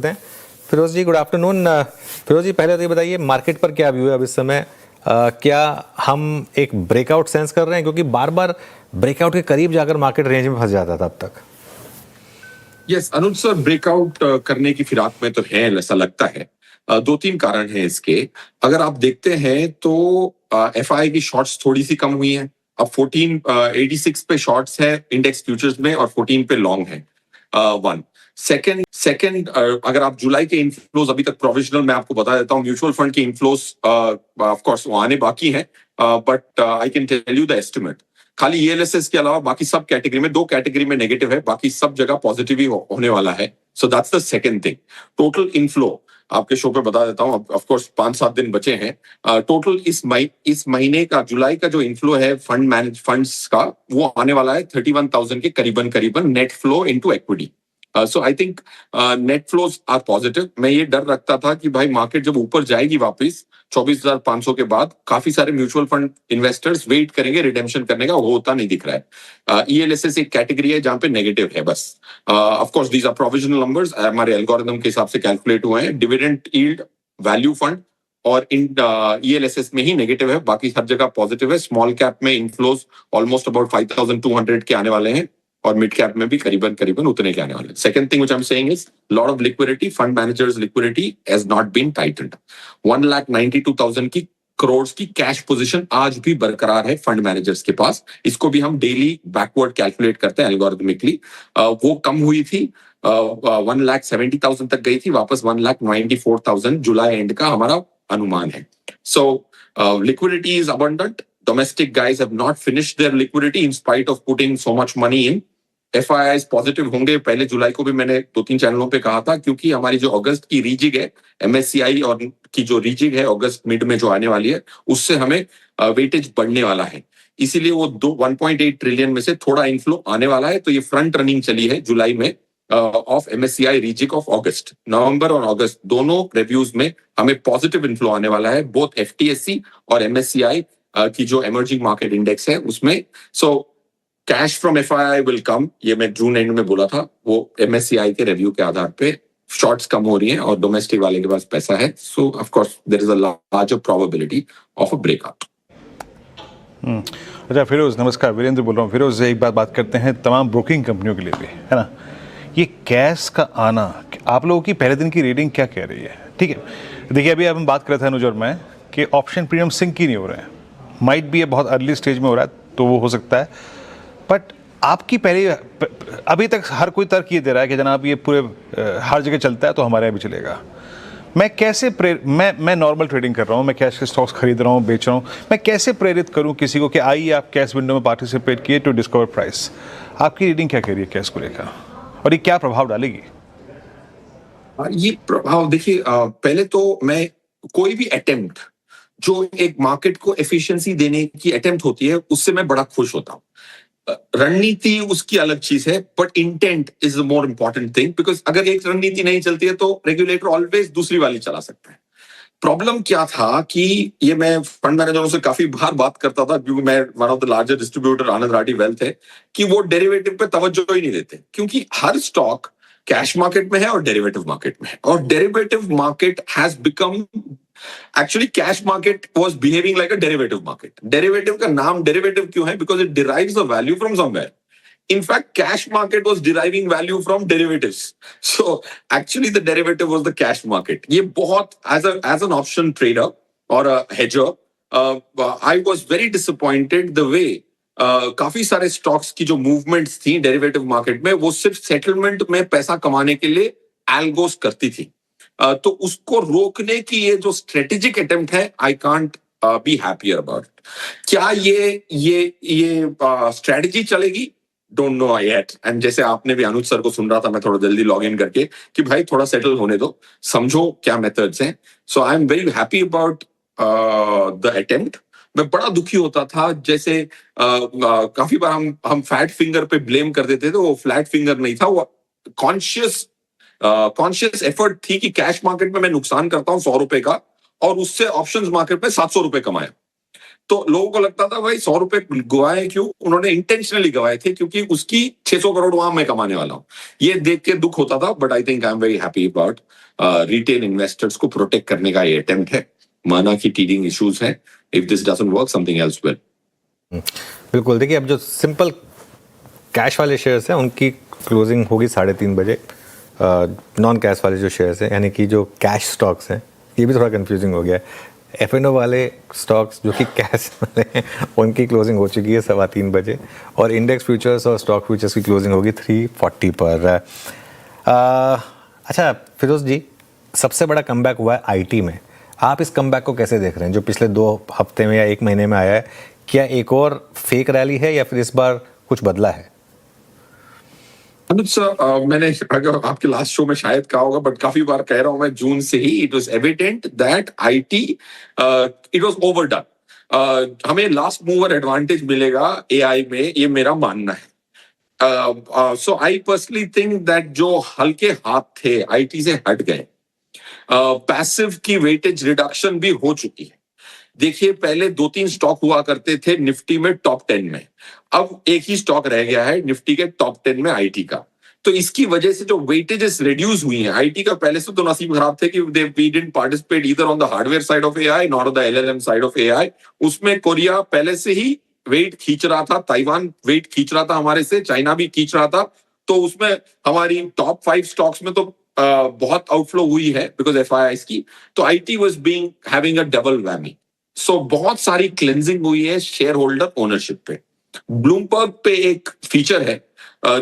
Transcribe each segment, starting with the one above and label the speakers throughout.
Speaker 1: हैं। फिरोज जी, good afternoon. Firoz जी, पहले तो ये बताइए मार्केट पर क्या व्यू है अब इस समय। क्या हम एक ब्रेकआउट सेंस कर रहे हैं, क्योंकि बार बार ब्रेकआउट के करीब जाकर मार्केट रेंज में फंस जाता था अब तक।
Speaker 2: यस अनुज सर, ब्रेकआउट करने की फिराक में तो है, ऐसा लगता है। दो तीन कारण हैं इसके। अगर आप देखते हैं तो एफआई की शॉर्ट्स थोड़ी सी कम हुई हैं। अब 1486 पे शॉर्ट्स है इंडेक्स फ्यूचर्स में और 14 पे लॉन्ग है। वन सेकंड, अगर आप जुलाई के इनफ्लोज अभी तक प्रोविजनल मैं आपको बता देता हूँ, म्यूचुअल फंड के इनफ्लोज ऑफ कोर्स वो आने बाकी हैं, but I can tell you the estimate. खाली ईएलएसएस के अलावा बाकी सब कैटेगरी में, दो कैटेगरी में नेगेटिव है, बाकी सब जगह पॉजिटिव ही होने वाला है। So that's the second thing. Total inflow आपके शो पे बता देता हूँ, ऑफ कोर्स 5-7 दिन बचे हैं। टोटल इस महीने का, जुलाई का जो इनफ्लो है फंड्स का, वो आने वाला है 31,000 के करीबन net flow into equity. So I think net flows are positive. मैं ये डर रखता था कि भाई मार्केट जब ऊपर जाएगी वापस 24,500 के बाद, काफी सारे म्यूचुअल फंड इन्वेस्टर्स वेट करेंगे रिडेम्पशन करने का, वो होता नहीं दिख रहा है। ईएलएसएस एक कैटेगरी है जहां पे नेगेटिव है बस। Of course these are provisional numbers, हमारे एल्गोरिथम के हिसाब से कैलकुलेट हुए हैं। डिविडेंड यील्ड, वैल्यू फंड और इन ईएलएसएस में ही नेगेटिव है, बाकी हर जगह पॉजिटिव है। स्मॉल कैप में इनफ्लोज ऑलमोस्ट अबाउट 5,200 के आने वाले हैं और मिड कैप में भी करीबन उतने के आने वाले हैं। Second thing which I am saying is lot of liquidity, fund managers liquidity has not been tightened. 1,92,000 की करोड़ की कैश पोजीशन आज भी बरकरार है फंड मैनेजर्स के पास। इसको भी हम डेली बैकवर्ड कैलकुलेट करते हैं एल्गोरिथमिकली। वो कम हुई थी, 1,70,000 तक गई थी, वापस 1,94,000 जुलाई एंड का हमारा अनुमान है। So liquidity is abundant. Domestic guys have not finished their liquidity in spite of putting so much money in. FIIs positive होंगे, पहले जुलाई को भी मैंने 2-3 चैनलों पे कहा था, क्योंकि हमारी जो अगस्त की रीजिग है, एमएससीआई और की जो रीजिग है अगस्त मिड में जो आने वाली है, उससे हमें वेटेज बढ़ने वाला है। इसीलिए वो 1.8 ट्रिलियन में से थोड़ा इनफ्लो आने वाला है। तो ये फ्रंट रनिंग चली है जुलाई में ऑफ एमएससीआई रीजिग ऑफ अगस्त। नवंबर और अगस्त दोनों रिव्यूज में हमें पॉजिटिव इनफ्लो आने वाला है, बोथ एफटीएससी और एमएससीआई की जो इमर्जिंग मार्केट इंडेक्स है उसमें। So cash from FII will come, ये मैं जून एंड में बोला था। वो एमएससीआई के रिव्यू के आधार पे शॉर्ट्स कम हो रही हैं और डोमेस्टिक वाले के पास पैसा है। So of course there is a larger probability of a breakout.
Speaker 3: अच्छा फिरोज, नमस्कार, वीरेंद्र बोल रहा हूँ। फिरोज, एक बात करते हैं तमाम ब्रोकिंग कंपनियों के लिए भी, है ना, ये कैश का आना, आप लोगों की पहले दिन की रीडिंग क्या कह रही है? ठीक है, देखिए अभी हम बात कर रहे थे अनुज और मैं कि ऑप्शन प्रीमियम सिंक ही नहीं हो रहे हैं। माइट भी ये बहुत अर्ली स्टेज में हो रहा है तो वो हो सकता है, बट आपकी पहले अभी तक हर कोई तर्क ये दे रहा है कि जनाब ये पूरे हर जगह चलता है तो हमारे यहाँ भी चलेगा। मैं कैसे मैं नॉर्मल ट्रेडिंग कर रहा हूँ, मैं कैश के स्टॉक्स खरीद रहा हूँ, बेच रहा हूँ, मैं कैसे प्रेरित करूँ किसी को कि आइए आप कैश विंडो में पार्टिसिपेट किए टू डिस्कवर प्राइस? आपकी रीडिंग क्या कह रही है कैश को लेकर, और ये क्या प्रभाव डालेगी?
Speaker 2: ये प्रभाव देखिए, पहले तो मैं कोई भी अटेम्प्ट जो एक मार्केट को एफिशिएंसी देने की अटेम्प्ट होती है, उससे मैं बड़ा खुश होता हूं। रणनीति उसकी अलग चीज है, but intent is the more important thing, because अगर एक रणनीति नहीं चलती है तो रेगुलेटर ऑलवेज दूसरी वाली चला सकता है। प्रॉब्लम क्या था कि ये मैं फंड मैनेजरों से काफी बार बात करता था, क्योंकि मैं one of the largest distributor Anand Rathi wealth है, कि वो डेरिवेटिव पे तवज्जो ही नहीं देते, क्योंकि हर स्टॉक कैश मार्केट में है और डेरिवेटिव मार्केट में है। और derivative market has become, actually cash market was behaving like a derivative market. Derivative का नाम डेरिवेटिव क्यों है? Because it derives the value from somewhere. In fact, cash market was deriving value from derivatives. So actually the derivative was the cash market. ये बहुत as an option trader or a hedger, I was very disappointed the way काफी सारे stocks की जो movements थी derivative market में, वो सिर्फ सेटलमेंट में पैसा कमाने के लिए एल्गोस करती थी। तो उसको रोकने की ये जो स्ट्रेटेजिक अटेम्प्ट है, I can't be happier about. क्या ये स्ट्रेटेजी चलेगी? Don't know yet. एंड जैसे आपने भी अनुज सर को सुन रहा था, मैं थोड़ा जल्दी लॉग इन करके कि भाई थोड़ा सेटल होने दो, समझो क्या मेथड्स हैं। So I am very happy about the attempt. मैं बड़ा दुखी होता था, जैसे काफी बार हम फैट फिंगर पे ब्लेम कर देते थे, वो फ्लैट फिंगर नहीं था, वो कॉन्शियस एफर्ट थी कि कैश मार्केट में मैं नुकसान करता हूं 100 रुपए का, और उससे ऑप्शंस मार्केट में 700 रुपए कमाया। तो लोगों को लगता था भाई 100 रुपए गवाए क्यों, उन्होंने इंटेंशनली गवाए थे क्योंकि उसकी 600 करोड़ वहां मैं कमाने वाला हूं। ये देख के दुख होता था, but I think I am very happy about retail investors को प्रोटेक्ट करने का ये अटेम्प्ट है। माना कि टीडिंग इश्यूज है, if this doesn't work something else will.
Speaker 1: बिल्कुल, देखिए अब जो सिंपल कैश वाले शेयर्स हैं उनकी क्लोजिंग होगी 3:30 बजे। नॉन कैश वाले जो शेयर्स हैं यानी कि जो कैश स्टॉक्स हैं, ये भी थोड़ा कंफ्यूजिंग हो गया है। F&O वाले स्टॉक्स जो कि कैश वाले हैं उनकी क्लोजिंग हो चुकी है 3:15 बजे, और इंडेक्स फ्यूचर्स और स्टॉक फ्यूचर्स की क्लोजिंग होगी 3:40 पर। अच्छा फिरोज जी, सबसे बड़ा कमबैक हुआ है आईटी में। आप इस कमबैक को कैसे देख रहे हैं जो पिछले 2 हफ्ते में या 1 महीने में आया है? क्या एक और फेक रैली है या फिर इस बार कुछ बदला है?
Speaker 2: अनुज सर, मैंने अगर आपके लास्ट शो में शायद कहा होगा, बट काफी बार कह रहा हूं मैं जून से ही, it was evident that it it was overdone. हमें लास्ट मूवर एडवांटेज मिलेगा एआई में, ये मेरा मानना है। So I personally think that जो हल्के हाथ थे आईटी से हट गए। पैसिव की वेटेज रिडक्शन भी हो चुकी है। देखिए, पहले 2-3 स्टॉक हुआ करते थे निफ्टी में टॉप 10 में, अब एक ही स्टॉक रह गया है निफ्टी के टॉप 10 में आईटी का। तो इसकी वजह से जो वेटेजेस रिड्यूस हुई हैं आईटी का, पहले से तो नसीब खराब थे कि we didn't participate either on the hardware side of AI not on the LLM side of AI. उसमें कोरिया पहले से ही वेट खींच रहा था, ताइवान वेट खींच रहा था हमारे से, चाइना भी खींच रहा था। तो उसमें हमारी टॉप 5 स्टॉक्स में तो बहुत आउटफ्लो हुई है बिकॉज एफआईआईस की। तो it was being having a double whammy. So बहुत सारी क्लेंजिंग हुई है शेयर होल्डर ओनरशिप पे। ब्लूमबर्ग पे एक फीचर है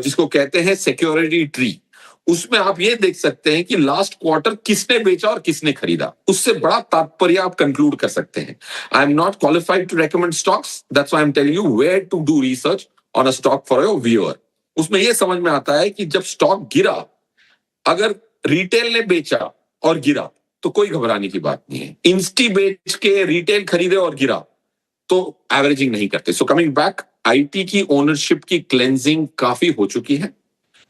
Speaker 2: जिसको कहते हैं सिक्योरिटी ट्री। उसमें आप ये देख सकते हैं कि लास्ट क्वार्टर किसने बेचा और किसने खरीदा, उससे बड़ा तात्पर्य आप कंक्लूड कर सकते हैं। I am not qualified to recommend stocks, that's why I am telling you where to do research on a stock for your viewer. उसमें यह समझ में आता है कि जब स्टॉक गिरा, अगर रिटेल ने बेचा और गिरा तो कोई घबराने की बात नहीं है। इंस्टी बेच के रिटेल खरीदे और गिरा तो एवरेजिंग नहीं करते। सो कमिंग बैक, आईटी की ओनरशिप की क्लेंजिंग काफी हो चुकी है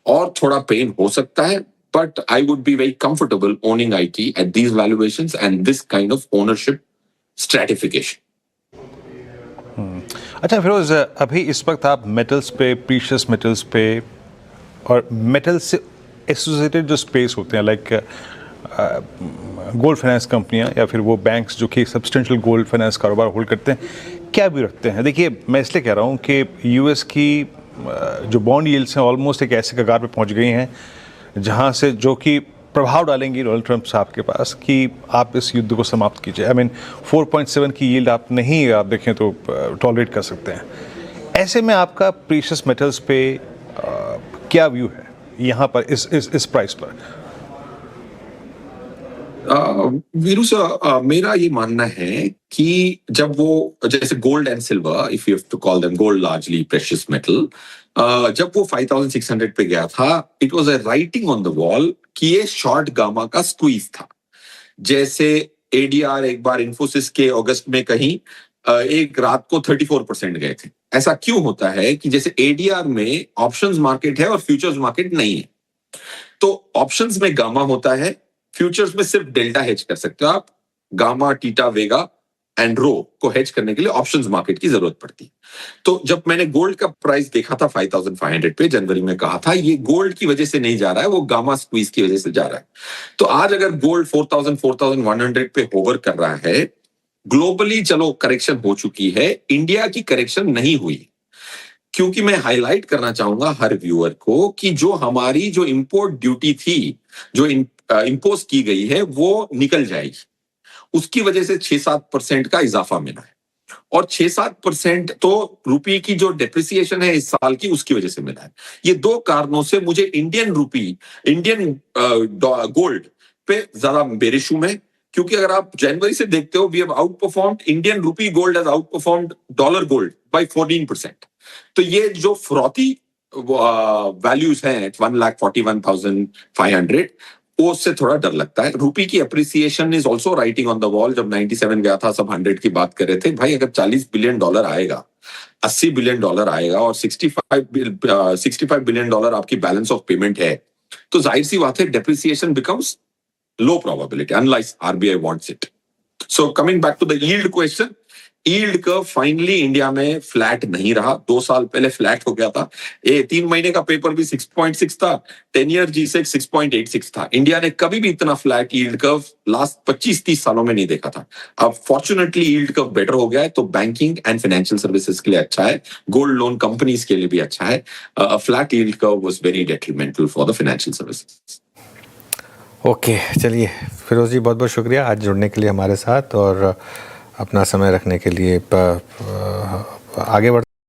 Speaker 2: और थोड़ा पेन हो सकता है, but I would be very comfortable owning IT at these valuations and this kind of ownership stratification.
Speaker 3: अच्छा फिरोज, अभी इस वक्त आप मेटल्स पे, प्रीशियस मेटल्स पे और मेटल से एसोसिएटेड जो स्पेस होते हैं लाइक गोल्ड फाइनेंस कंपनियां या फिर वो बैंक्स जो कि सब्सटेंशियल गोल्ड फाइनेंस कारोबार होल्ड करते हैं, क्या भी रखते हैं? देखिए, मैं इसलिए कह रहा हूं कि यूएस की जो बॉन्ड यील्ड्स हैं ऑलमोस्ट एक ऐसे कगार पे पहुंच गई हैं जहां से जो कि प्रभाव डालेंगी डोनाल्ड ट्रंप साहब के पास कि आप इस युद्ध को समाप्त कीजिए। आई मीन 4.7 की यील्ड आप नहीं, आप देखें तो टॉलरेट कर सकते हैं। ऐसे में आपका प्रीशियस मेटल्स पे क्या व्यू है यहाँ पर इस प्राइस पर?
Speaker 2: वीरू सर, मेरा ये मानना है कि जब वो, जैसे gold and silver, if you have to call them gold largely precious metal, जब वो 5600 पे गया था, it was a writing on the wall कि ये शॉर्ट गामा का स्क्वीज था। जैसे एडीआर एक बार इन्फोसिस के अगस्त में कहीं एक रात को 34% गए थे। ऐसा क्यों होता है कि जैसे एडीआर में ऑप्शंस मार्केट है और फ्यूचर्स मार्केट नहीं है, तो ऑप्शंस में गामा होता है, फ्यूचर्स में सिर्फ डेल्टा हेज कर सकते हो आप। गामा, टीटा, वेगा एंड रो को हेज करने के लिए ऑप्शंस मार्केट की जरूरत पड़ती है। तो जब मैंने गोल्ड का प्राइस देखा था 5500 पे, जनवरी में कहा था ये गोल्ड की वजह से नहीं जा रहा है, वो गामा स्क्वीज की वजह से जा रहा है। तो आज अगर गोल्ड 4100 पे होवर कर रहा है, ग्लोबली चलो करेक्शन हो चुकी है, इंडिया की करेक्शन नहीं हुई। क्योंकि मैं हाईलाइट करना चाहूंगा हर व्यूअर को कि जो हमारी जो इंपोर्ट ड्यूटी थी, जो इंपोज की गई है, वो निकल जाएगी। उसकी वजह से 6-7% का इजाफा मिला है, और 6-7% तो रुपये की जो डेप्रिसिएशन है इस साल की, उसकी वजह से मिला है। ये 2 कारणों से मुझे इंडियन गोल्ड पे ज्यादा बेरिश हूं मैं। क्योंकि अगर आप जनवरी से देखते हो, we have outperformed, Indian rupee gold has outperformed dollar gold by 14%। तो ये जो फ्रॉथी वैल्यूज हैं 1,41,500, वो उससे थोड़ा डर लगता है। रुपी की appreciation is also writing on the wall. जब 97 गया था, सब 100 की बात कर रहे थे। भाई अगर $40 बिलियन आएगा, $80 बिलियन आएगा और 65 बिलियन आपकी बैलेंस ऑफ पेमेंट है, तो जाहिर सी बात है depreciation becomes low probability unlike RBI wants it. So coming back to the yield question, yield curve finally India में फ्लैट नहीं रहा। 2 साल पहले फ्लैट हो गया था। ये 3 महीने का पेपर भी 6.6 था, 10 ईयर G-Sec 6.86 था। इंडिया ने कभी भी इतना फ्लैट यील्ड कर्व लास्ट 25-30 सालों में नहीं देखा था। अब फॉर्चुनेटली यील्ड कर्व बेटर हो गया है, तो बैंकिंग एंड फाइनेंशियल सर्विसेज के लिए अच्छा है, गोल्ड लोन कंपनीज के लिए भी अच्छा है। Flat yield curve was very detrimental for the financial services.
Speaker 1: Okay, चलिए फिरोज जी, बहुत बहुत शुक्रिया आज जुड़ने के लिए हमारे साथ और अपना समय रखने के लिए। आगे बढ़